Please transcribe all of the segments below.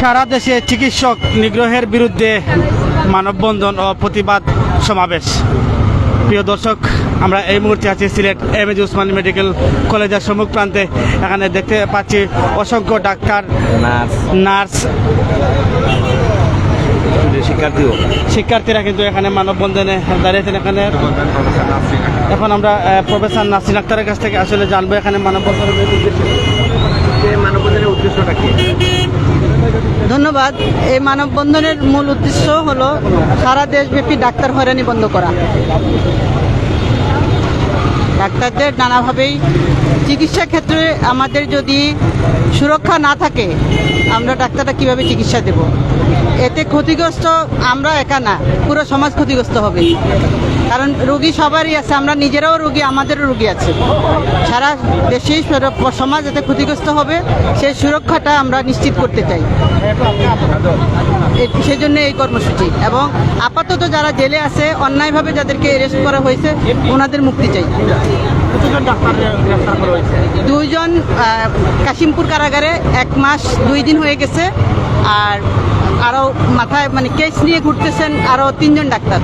সারা দেশে চিকিৎসক নিগ্রহের বিরুদ্ধে মানববন্ধন ও প্রতিবাদ সমাবেশ। প্রিয় দর্শক, আমরা এই মুহূর্তে আছি সিলেট এম.এ. ওসমানী মেডিকেল কলেজের সম্মুখ প্রান্তে। এখানে দেখতে পাচ্ছি অসংখ্য ডাক্তার, নার্স, শিক্ষার্থীরা কিন্তু এখানে মানববন্ধনে দাঁড়িয়েছেন। এখানে এখন আমরা প্রফেসর নাসরিন আক্তারের কাছ থেকে আসলে জানবো এখানে মানববন্ধনের উদ্দেশ্যটা কি। ধন্যবাদ। এই মানববন্ধনের মূল উদ্দেশ্য হলো সারা দেশব্যাপী ডাক্তার হয়রানি বন্ধ করা। ডাক্তারদের নানাভাবেই চিকিৎসা ক্ষেত্রে আমাদের যদি সুরক্ষা না থাকে, আমরা ডাক্তাররা কিভাবে চিকিৎসা দেব? এতে ক্ষতিগ্রস্ত আমরা একা না, পুরো সমাজ ক্ষতিগ্রস্ত হবে। কারণ রোগী সবারই আছে, আমরা নিজেরাও রোগী, আমাদেরও রোগী আছে। সারা দেশেই সমাজ এতে ক্ষতিগ্রস্ত হবে, সেই সুরক্ষাটা আমরা নিশ্চিত করতে চাই। সেই জন্য এই কর্মসূচি। এবং আপাতত যারা জেলে আছে, অন্যায়ভাবে যাদেরকে অ্যারেস্ট করা হয়েছে, ওনাদের মুক্তি চাই। 2জন কাশিমপুর কারাগারে 1 মাস 2 দিন হয়ে গেছে। আর আরও মাথায় কেস নিয়ে ঘুরতেছেন আরও 3জন ডাক্তার।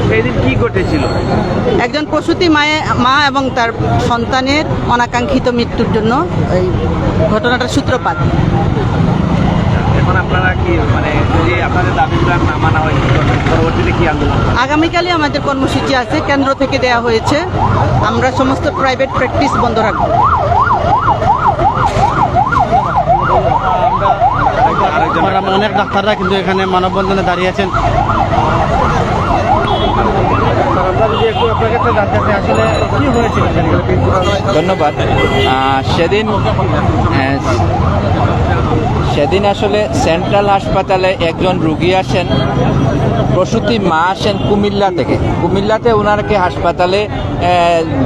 সেদিন কি ঘটেছিল? একজন প্রসূতি মা এবং তার সন্তানের অনাকাঙ্ক্ষিত মৃত্যুর জন্য এই ঘটনাটার সূত্রপাত। এখন আপনারা কি যদি আপনাদের দাবিগুলো না মানা হয়, পরবর্তীতে কি আন্দোলন? আগামীকালই আমাদের কর্মসূচি আছে, কেন্দ্র থেকে দেয়া হয়েছে। আমরা সমস্ত প্রাইভেট প্র্যাকটিস বন্ধ রাখব। অনেক ডাক্তাররা কিন্তু এখানে মানববন্ধনে দাঁড়িয়েছেন। ধন্যবাদ। সেদিন আসলে সেন্ট্রাল হাসপাতালে একজন রুগী আসেন, প্রসূতি মা আসেন কুমিল্লা থেকে। কুমিল্লাতে ওনাকে হাসপাতালে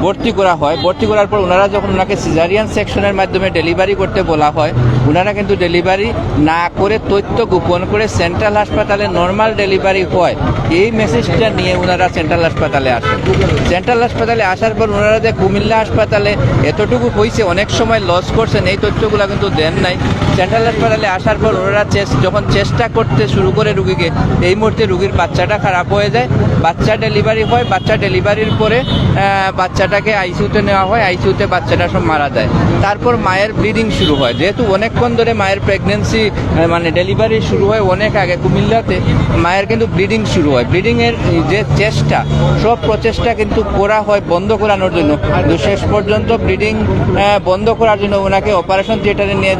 ভর্তি করা হয়। ভর্তি করার পর ওনারা যখন ওনাকে সিজারিয়ান সেকশনের মাধ্যমে ডেলিভারি করতে বলা হয়, ওনারা কিন্তু ডেলিভারি না করে তথ্য গোপন করে সেন্ট্রাল হাসপাতালে নর্মাল ডেলিভারি হয় এই মেসেজটা নিয়ে ওনারা সেন্ট্রাল হাসপাতালে আসেন। সেন্ট্রাল হাসপাতালে আসার পর ওনারা যে কুমিল্লা হাসপাতালে এতটুকু হয়েছে, অনেক সময় লস করছেন, এই তথ্যগুলো কিন্তু দেন নাই। সেন্ট্রাল হাসপাতালে আসার পর ওনারা যখন চেষ্টা করতে শুরু করে রুগীকে, এই মুহূর্তে রুগীর বাচ্চাটা খারাপ হয়ে যায়, বাচ্চা ডেলিভারি হয়। বাচ্চা ডেলিভারির পরে বাচ্চাটাকে আইসিইউতে নেওয়া হয়, আইসিইউতে বাচ্চাটা সব মারা যায়। তারপর মায়ের ব্লিডিং শুরু হয়। যেহেতু অনেকক্ষণ ধরে মায়ের প্রেগনেন্সি ডেলিভারি শুরু হয় অনেক আগে কুমিল্লাতে, মায়ের কিন্তু ব্লিডিং শুরু হয়। ব্লিডিংয়ের যে চেষ্টা, সব প্রচেষ্টা কিন্তু করা হয় বন্ধ করানোর জন্য, কিন্তু শেষ পর্যন্ত ব্লিডিং বন্ধ করার জন্য ওনাকে অপারেশন থিয়েটারে নিয়ে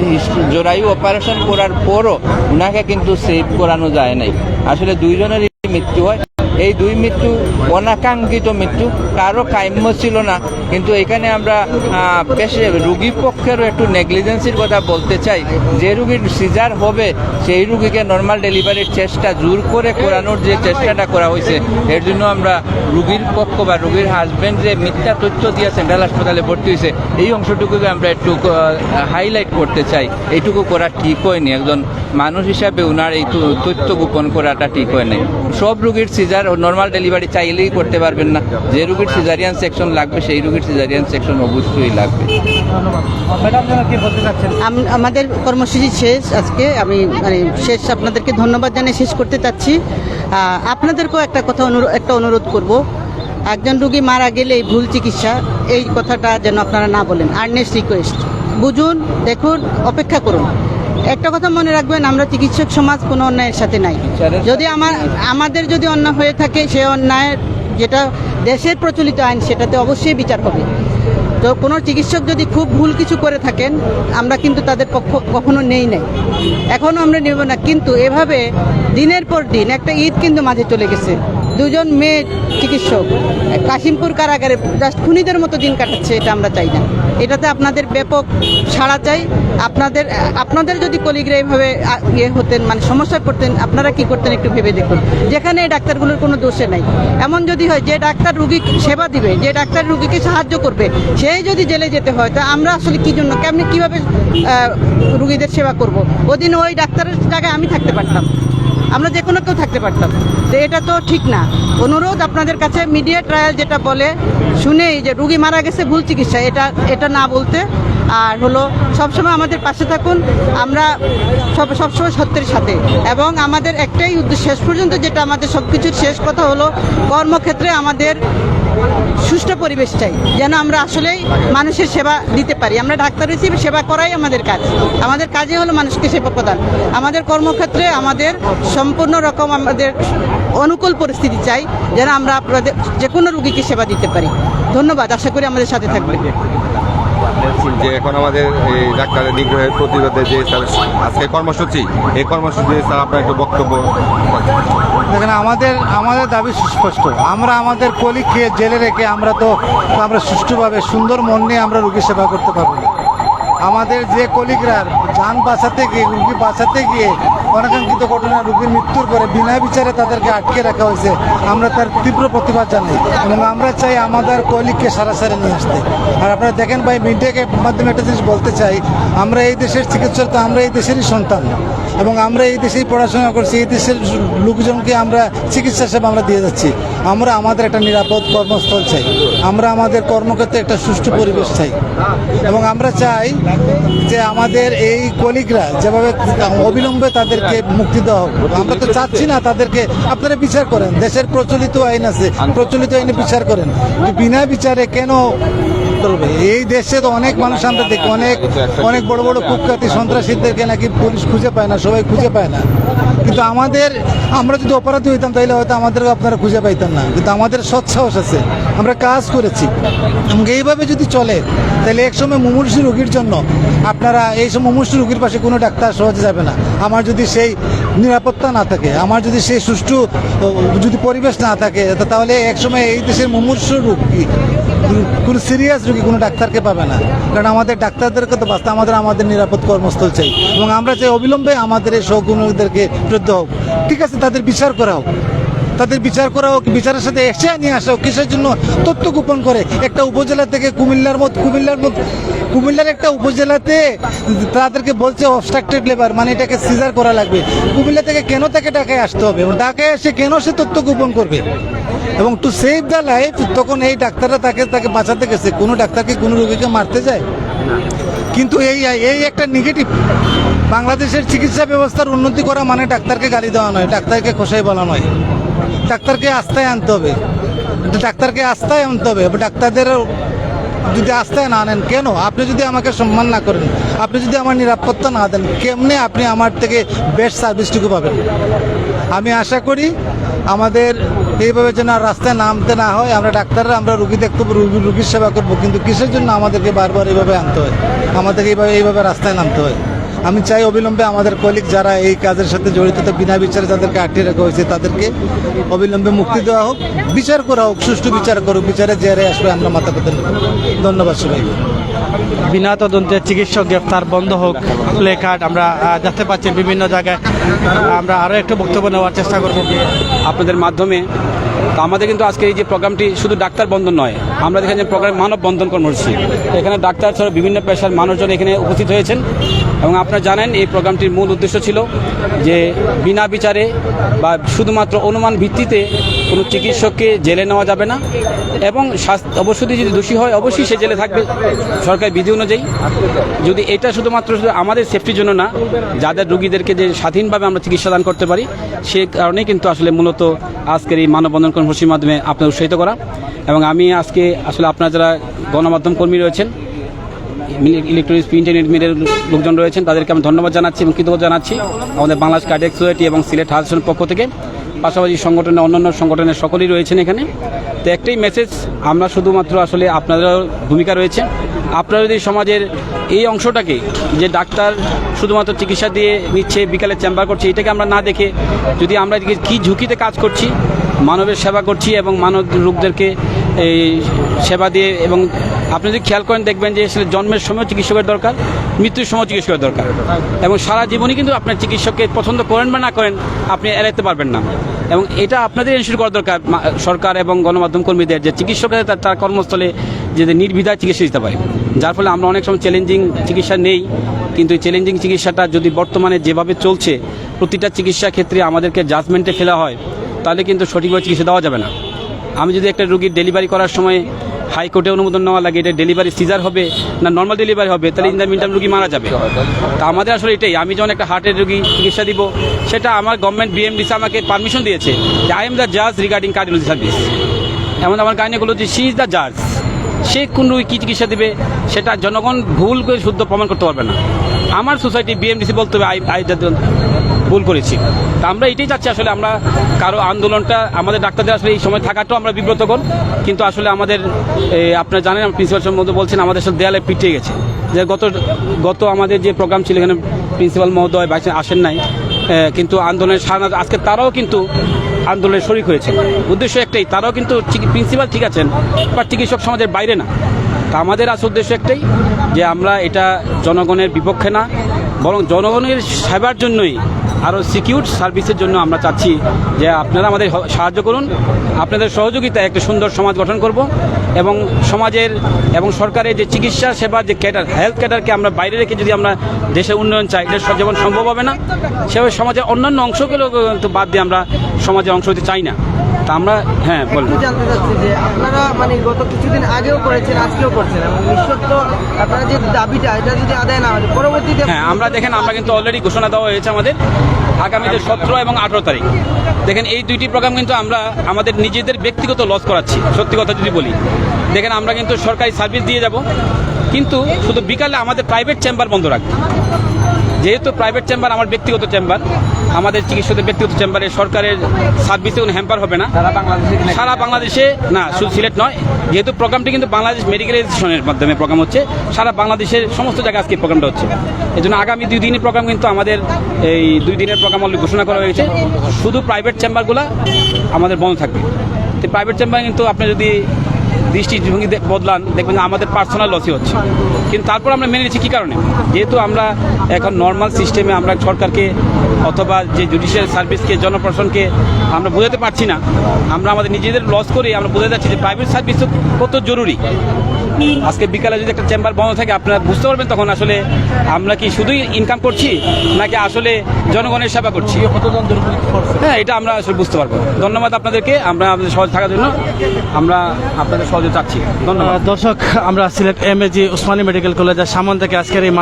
জরায়ু অপারেশন করার পরও ওনাকে কিন্তু সেভ করানো যায় নাই। আসলে 2 জনেরই মৃত্যু হয়। এই 2 মৃত্যু অনাকাঙ্ক্ষিত মৃত্যু, কারো কাম্য ছিল না। কিন্তু এখানে আমরা রুগীর পক্ষেরও একটু নেগলিজেন্সির কথা বলতে চাই। যে রুগীর সিজার হবে সেই রুগীকে নর্মাল ডেলিভারির চেষ্টা জোর করে করানোর যে চেষ্টাটা করা হয়েছে, এর জন্য আমরা রুগীর পক্ষ বা রুগীর হাজব্যান্ড যে মিথ্যা তথ্য দিয়ে সেন্ট্রাল হাসপাতালে ভর্তি হয়েছে, এই অংশটুকুকে আমরা একটু হাইলাইট করতে চাই। এইটুকু করা ঠিক হয়নি। একজন মানুষ হিসাবে ওনার এই তথ্য গোপন করাটা ঠিক হয় নাই। সব রুগীর সিজার নর্মাল ডেলিভারি চাইলেই করতে পারবেন না। যে রুগীর সিজারিয়ান সেকশন লাগবে সেই রুগীর সিজারিয়ান সেকশন অবশ্যই লাগবে। আমাদের কর্মসূচি শেষ আজকে। আমি শেষ আপনাদেরকে ধন্যবাদ জানিয়ে শেষ করতে চাচ্ছি। আপনাদেরকেও একটা অনুরোধ করব, একজন রুগী মারা গেলে এই ভুল চিকিৎসা, এই কথাটা যেন আপনারা না বলেন। আর্নেস্ট রিকোয়েস্ট, বুঝুন, দেখুন, অপেক্ষা করুন। একটা কথা মনে রাখবেন, আমরা চিকিৎসক সমাজ কোনো অন্যায়ের সাথে নাই। যদি আমাদের যদি অন্যায় হয়ে থাকে, সে অন্যায়ের যেটা দেশের প্রচলিত আইন, সেটাতে অবশ্যই বিচার হবে। তো কোনো চিকিৎসক যদি খুব ভুল কিছু করে থাকেন, আমরা কিন্তু তাদের পক্ষ কখনো নেই নাই, এখনও আমরা নেব না। কিন্তু এভাবে দিনের পর দিন, একটা ঈদ কিন্তু মাঝে চলে গেছে, 2জন মেয়ে চিকিৎসক কাশিমপুর কারাগারে জাস্ট খুনিদের মতো দিন কাটাচ্ছে। এটা আমরা চাই না। এটাতে আপনাদের ব্যাপক সাড়া চাই। আপনাদের যদি কলিগরা এইভাবে হতেন, সমস্যায় পড়তেন, আপনারা কি করতেন একটু ভেবে দেখুন। যেখানে এই ডাক্তারগুলোর কোনো দোষে নাই, এমন যদি হয় যে ডাক্তার রুগী সেবা দিবে, যে ডাক্তার রুগীকে সাহায্য করবে, সেই যদি জেলে যেতে হয়, তা আমরা আসলে কি জন্য, কিভাবে রুগীদের সেবা করব? ওদিন ওই ডাক্তারের জায়গায় আমি থাকতে পারতাম, আমরা যে কোনো কেউ থাকতে পারতাম। তো এটা তো ঠিক না। অনুরোধ আপনাদের কাছে, মিডিয়া ট্রায়াল যেটা বলে শুনেই যে রুগী মারা গেছে ভুল চিকিৎসা, এটা না বলতে। আর হলো সবসময় আমাদের পাশে থাকুন। আমরা সবসময় সত্যের সাথে, এবং আমাদের একটাই উদ্দেশ্য, শেষ পর্যন্ত যেটা আমাদের সব কিছুর শেষ কথা হলো, কর্মক্ষেত্রে আমাদের সুষ্ঠু পরিবেশ চাই, যেন আমরা আসলেই মানুষের সেবা দিতে পারি। আমরা ডাক্তার হিসেবে সেবা করাই আমাদের কাজ। আমাদের কাজই হলো মানুষকে সেবা প্রদান। আমাদের কর্মক্ষেত্রে আমাদের সম্পূর্ণ রকম আমাদের অনুকূল পরিস্থিতি চাই, যেন আমরা আপনাদের যে কোনো রুগীকে সেবা দিতে পারি। ধন্যবাদ, আশা করি আমাদের সাথে থাকবেন। যে এখন আমাদের এই ডাক্তারের নিগ্রহের প্রতিরোধে যে স্যার আজকে কর্মসূচি, এই কর্মসূচি স্যার আপনার একটু বক্তব্য। দেখেন, আমাদের দাবি সুস্পষ্ট। আমরা আমাদের কলিগকে জেলে রেখে আমরা সুষ্ঠুভাবে সুন্দর মন নিয়ে আমরা রোগী সেবা করতে পারবো না। আমাদের যে কলিগরা যান বাঁচাতে গিয়ে, রুগী বাঁচাতে গিয়ে অনাকাঙ্ক্ষিত ঘটনা রুগীর মৃত্যুর পরে বিনা বিচারে তাদেরকে আটকে রাখা হয়েছে, আমরা তার তীব্র প্রতিবাদ জানাই এবং আমরা চাই আমাদের কলিগকে সারাসারি নিয়ে আসতে। আর আপনারা দেখেন ভাই, মিডিয়াকে মাধ্যমে একটা জিনিস বলতে চাই, আমরা এই দেশের চিকিৎসক, তো আমরা এই দেশেরই সন্তান এবং আমরা এই দেশেই পড়াশোনা করছি, এই দেশের লোকজনকে আমরা চিকিৎসা সেবা আমরা দিয়ে যাচ্ছি। আমরা আমাদের একটা নিরাপদ কর্মস্থল চাই, আমরা আমাদের কর্মক্ষেত্রে একটা সুষ্ঠু পরিবেশ চাই এবং আমরা চাই যে আমাদের এই কলিগরা যেভাবে অবিলম্বে তাদেরকে মুক্তি দেওয়া হোক। আমরা তো চাচ্ছি না তাদেরকে, আপনারা বিচার করেন, দেশের প্রচলিত আইন আছে, প্রচলিত আইনে বিচার করেন। বিনা বিচারে কেন করবে? এই দেশে তো অনেক মানুষ আমরা দেখি, অনেক বড় বড় কুখ্যাতি সন্ত্রাসীদেরকে নাকি পুলিশ খুঁজে পায় না, সবাই খুঁজে পায় না। কিন্তু আমরা যদি অপরাধী হইতাম তাহলে হয়তো আমাদেরকে আপনারা খুঁজে পাইতেন না। কিন্তু আমাদের সৎসাহস আছে, আমরা কাজ করেছি এবং এইভাবে যদি চলে তাহলে একসময় মুমূর্ষু রোগীর জন্য আপনারা এইসব মুমূর্ষু রোগীর পাশে কোনো ডাক্তার সহজে যাবে না। আমার যদি সেই নিরাপত্তা না থাকে, আমার যদি সেই সুষ্ঠু যদি পরিবেশ না থাকে, তাহলে একসময় এই দেশের মুমূর্ষু রোগী, কোনো সিরিয়াস রোগী কোনো ডাক্তারকে পাবে না। কারণ আমাদের ডাক্তারদেরকে তো বাঁচতে আমাদের নিরাপদ কর্মস্থল চাই এবং আমরা চাই অবিলম্বে আমাদের এই সহকর্মীদেরকে বিরুদ্ধ হোক। ঠিক আছে, তাদের বিচার করা হোক, বিচারের সাথে এসে নিয়ে আসা হোক। কিসের জন্য তথ্য গোপন করে একটা উপজেলা থেকে কুমিল্লার একটা উপজেলাতে তাদেরকে বলছে অবস্ট্রাকটেড লেবার, মানে এটাকে সিজার করা লাগবে। কুমিল্লা থেকে কেন তাকে ঢাকায় আসতে হবে এবং ঢাকায় এসে কেন সে তথ্য গোপন করবে? এবং টু সেভ দ্য লাইফ, তখন এই ডাক্তাররা তাকে বাঁচাতে গেছে। কোনো ডাক্তারকে কোনো রোগীকে মারতে যায়? কিন্তু এই একটা নেগেটিভ। বাংলাদেশের চিকিৎসা ব্যবস্থার উন্নতি করা মানে ডাক্তারকে গালি দেওয়া নয়, ডাক্তারকে খোসাই বলা নয়। ডাক্তারকে আস্থায় আনতে হবে, ডাক্তারদের যদি আস্থায় না আনেন, কেন? আপনি যদি আমাকে সম্মান না করেন, আপনি যদি আমার নিরাপত্তা না দেন, কেমনে আপনি আমার থেকে বেস্ট সার্ভিসটুকু পাবেন? আমি আশা করি আমাদের এইভাবে যেন আর রাস্তায় নামতে না হয়। আমরা ডাক্তাররা আমরা রুগী দেখতে, রুগীর সেবা করবো, কিন্তু কিসের জন্য আমাদেরকে বারবার এইভাবে আনতে হয়, আমাদেরকে এইভাবে রাস্তায় নামতে হয়? আমি চাই অবিলম্বে আমাদের কলিগ যারা এই কাজের সাথে জড়িত, বিনা বিচারে যাদেরকে আটকে রাখা হয়েছে তাদেরকে অবিলম্বে মুক্তি দেওয়া হোক, বিচার করা হোক, সুষ্ঠু বিচার করুক, বিচারে জেরে আসবে, আমরা মাথা পেতে নেব। ধন্যবাদ সবাই। বিনা তদন্তে চিকিৎসক গ্রেফতার বন্ধ হোক প্লে কার্ড আমরা দেখতে পাচ্ছি বিভিন্ন জায়গায়। আমরা আরও একটু বক্তব্য নেওয়ার চেষ্টা করব আপনাদের মাধ্যমে। তো আমাদের কিন্তু আজকে এই যে প্রোগ্রামটি শুধু ডাক্তার বন্ধন নয়, আমরা দেখেন যে প্রোগ্রাম মানব বন্ধন কর্মসূচি। এখানে ডাক্তার ছাড়া বিভিন্ন পেশার মানুষজন এখানে উপস্থিত হয়েছেন এবং আপনারা জানেন এই প্রোগ্রামটির মূল উদ্দেশ্য ছিল যে বিনা বিচারে বা শুধুমাত্র অনুমান ভিত্তিতে কোনো চিকিৎসককে জেলে নেওয়া যাবে না এবং অবশ্যই যদি দোষী হয় অবশ্যই সে জেলে থাকবে সরকারি বিধি অনুযায়ী। যদি এটা শুধুমাত্র আমাদের সেফটির জন্য না, যাদের রোগীদেরকে যে স্বাধীনভাবে আমরা চিকিৎসা দান করতে পারি, সে কারণেই কিন্তু আসলে মূলত আজকের এই মানববন্ধন কর্মসূচির মাধ্যমে আপনাদের উৎসাহিত করা। এবং আমি আজকে আসলে আপনারা যারা গণমাধ্যম কর্মী রয়েছেন, ইলেকট্রনিক্স প্রিন্ট এন্ড মিডিয়ার লোকজন রয়েছেন, তাদেরকে আমি ধন্যবাদ জানাচ্ছি এবং কৃতজ্ঞতা জানাচ্ছি আমাদের বাংলাদেশ কার্ডিয়াক সোসাইটি এবং সিলেট হার্ট অ্যাসোসিয়েশনের পক্ষ থেকে। পাশাপাশি সংগঠনের অন্যান্য সংগঠনের সকলেই রয়েছেন এখানে। তো একটাই মেসেজ, আমরা শুধুমাত্র আসলে আপনাদের ভূমিকা রয়েছে। আপনারা যদি সমাজের এই অংশটাকে, যে ডাক্তার শুধুমাত্র চিকিৎসা দিয়ে নিচ্ছে, বিকালে চেম্বার করছে, এটাকে আমরা না দেখে যদি আমরা কী ঝুঁকিতে কাজ করছি, মানবের সেবা করছি এবং মানব রোগদেরকে এই সেবা দিয়ে, এবং আপনি যদি খেয়াল করেন দেখবেন যে আসলে জন্মের সময় চিকিৎসকের দরকার, মৃত্যুর সময় চিকিৎসকের দরকার, এবং সারা জীবনই কিন্তু আপনার চিকিৎসককে পছন্দ করেন বা না করেন আপনি এড়াতে পারবেন না। এবং এটা আপনাদের এনশিওর করা দরকার, সরকার এবং গণমাধ্যম কর্মীদের, যে চিকিৎসকেরা তার কর্মস্থলে যে নির্বিধায় চিকিৎসা দিতে পারে। যার ফলে আমরা অনেক সময় চ্যালেঞ্জিং চিকিৎসা নেই, কিন্তু এই চ্যালেঞ্জিং চিকিৎসাটা যদি বর্তমানে যেভাবে চলছে, প্রতিটা চিকিৎসা ক্ষেত্রে আমাদেরকে জাজমেন্টে ফেলা হয়, তাহলে কিন্তু সঠিকভাবে চিকিৎসা দেওয়া যাবে না। আমি যদি একটা রোগীর ডেলিভারি করার সময় হাইকোর্টে অনুমোদন নেওয়া লাগে এটা ডেলিভারি সিজার হবে না নর্মাল ডেলিভারি হবে, তাহলে ইন দ্য মিন টাইম রুগী মারা যাবে। তা আমাদের আসলে এটাই, আমি যখন একটা হার্টের রুগী চিকিৎসা দিব, সেটা আমার গভর্নমেন্ট বিএমডিসি আমাকে পারমিশন দিয়েছে যে আই এম দ্য জাজ রিগার্ডিং কার্ডিওলজি সার্ভিস। এমন আমার গাইনোকোলজি শি ইজ দ্য জাজ। সে কোন রুগী কী চিকিৎসা দেবে সেটা জনগণ ভুল করে শুদ্ধ প্রমাণ করতে পারবে না। আমার সোসাইটি বিএমডিসি বলতে হবে আই ভুল করেছি। তা আমরা এটাই চাচ্ছি, আসলে আমরা কারো আন্দোলনটা আমাদের ডাক্তারদের আসলে এই সময় থাকাটাও আমরা বিব্রতকর, কিন্তু আসলে আমাদের আপনারা জানেন প্রিন্সিপাল সাহেবের মধ্যে বলছেন আমাদের সাথে দেয়ালে পিটিয়ে গেছে। যে গত আমাদের যে প্রোগ্রাম ছিল এখানে প্রিন্সিপাল মহোদয় বাইরে আসেন নাই, কিন্তু আন্দোলনের সারা আজকে তারাও কিন্তু আন্দোলনে শরিক হয়েছে। উদ্দেশ্য একটাই, তারাও কিন্তু প্রিন্সিপাল ঠিক আছেন বাট চিকিৎসক সমাজের বাইরে না। তা আমাদের আসল উদ্দেশ্য একটাই যে আমরা এটা জনগণের বিপক্ষে না, বরং জনগণের সেবার জন্যই আরও সিকিউর সার্ভিসের জন্য আমরা চাচ্ছি যে আপনারা আমাদের সাহায্য করুন। আপনাদের সহযোগিতায় একটা সুন্দর সমাজ গঠন করব এবং সমাজের এবং সরকারের যে চিকিৎসা সেবার যে ক্যাডার, হেলথ ক্যাডারকে আমরা বাইরে রেখে যদি আমরা দেশের উন্নয়ন চাই, এটা যেমন সম্ভব হবে না, সেভাবে সমাজের অন্যান্য অংশগুলো কিন্তু বাদ দিয়ে আমরা সমাজের অংশ হতে চাই না। তা আমরা বলবো জানতে চাচ্ছি যে আপনারা মানে গত কিছুদিন আগেও করেছেন, আজকেও করছেন, এবং নিঃশর্ত আপনারা যে দাবিটা এটা যদি আদায় না হয় পরবর্তীতে আমরা দেখেন আমরা কিন্তু অলরেডি ঘোষণা দেওয়া হয়েছে আমাদের আগামীতে 17 এবং 18 তারিখ। দেখেন এই দুইটি প্রোগ্রাম কিন্তু আমরা আমাদের নিজেদের ব্যক্তিগত লস করাচ্ছি। সত্যি কথা যদি বলি, দেখেন আমরা কিন্তু সরকারি সার্ভিস দিয়ে যাব, কিন্তু শুধু বিকালে আমাদের প্রাইভেট চেম্বার বন্ধ রাখবো। যেহেতু প্রাইভেট চেম্বার আমার ব্যক্তিগত চেম্বার, আমাদের চিকিৎসকদের ব্যক্তিগত চেম্বারে সরকারের সার্ভিসে কোনো হ্যাম্পার হবে না সারা বাংলাদেশে, না শুধু সিলেট নয়। যেহেতু প্রোগ্রামটি কিন্তু বাংলাদেশ মেডিকেল এডুকেশনের মাধ্যমে প্রোগ্রাম হচ্ছে, সারা বাংলাদেশের সমস্ত জায়গায় আজকে প্রোগ্রামটা হচ্ছে। এই জন্য আগামী 2 দিনের প্রোগ্রাম কিন্তু আমাদের এই 2 দিনের প্রোগ্রাম অলরেডি ঘোষণা করা হয়েছে। শুধু প্রাইভেট চেম্বারগুলো আমাদের বন্ধ থাকবে। তো প্রাইভেট চেম্বার কিন্তু আপনি যদি দৃষ্টিভঙ্গি বদলান দেখবেন আমাদের পার্সোনাল লসই হচ্ছে, কিন্তু তারপর আমরা মেনে নিচ্ছি কী কারণে, যেহেতু আমরা এখন নর্মাল সিস্টেমে আমরা সরকারকে অথবা যে জুডিশিয়াল সার্ভিসকে জনপ্রশাসনকে আমরা বোঝাতে পারছি না। আমরা আমাদের নিজেদের লস করে আমরা বোঝাতে যাচ্ছি যে প্রাইভেট সার্ভিস কত জরুরি। আজকে বিকালে যদি একটা চেম্বার বন্ধ থাকে আপনারা বুঝতে পারবেন তখন আসলে আমরা কি শুধুই ইনকাম করছি নাকি আসলে জনগণের সেবা করছি। এটা আমরা আসলে বুঝতে পারবো। ধন্যবাদ আপনাদেরকে, আমরা আমাদের সহজ থাকার জন্য আমরা আপনাদের সহজে চাচ্ছি। ধন্যবাদ। দর্শক, আমরা সিলেট এমএজি উসমানী মেডিকেল কলেজের সামনে থেকে আজকের এই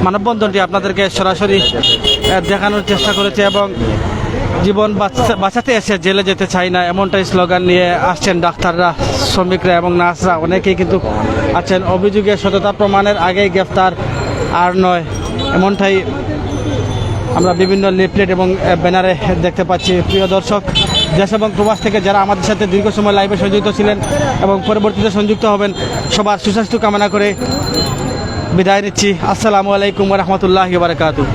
মানববন্ধনটি আপনাদেরকে সরাসরি দেখানোর চেষ্টা করেছে এবং জীবন বাঁচাতে এসে জেলে যেতে চাই না এমনটাই স্লোগান নিয়ে আসছেন ডাক্তাররা, শ্রমিকরা এবং নার্সরা। অনেকেই কিন্তু আছেন অভিযোগের সততা প্রমাণের আগেই গ্রেফতার আর নয়, এমনটাই আমরা বিভিন্ন লিফলেট এবং ব্যানারে দেখতে পাচ্ছি। প্রিয় দর্শক, দেশ এবং প্রবাস থেকে যারা আমাদের সাথে দীর্ঘ সময় লাইভে সংযুক্ত ছিলেন এবং পরবর্তীতে সংযুক্ত হবেন, সবার সুস্বাস্থ্য কামনা করে বিদায় নিচ্ছি। আসসালামু আলাইকুম ওয়া রাহমাতুল্লাহি ওয়া বারাকাতুহু।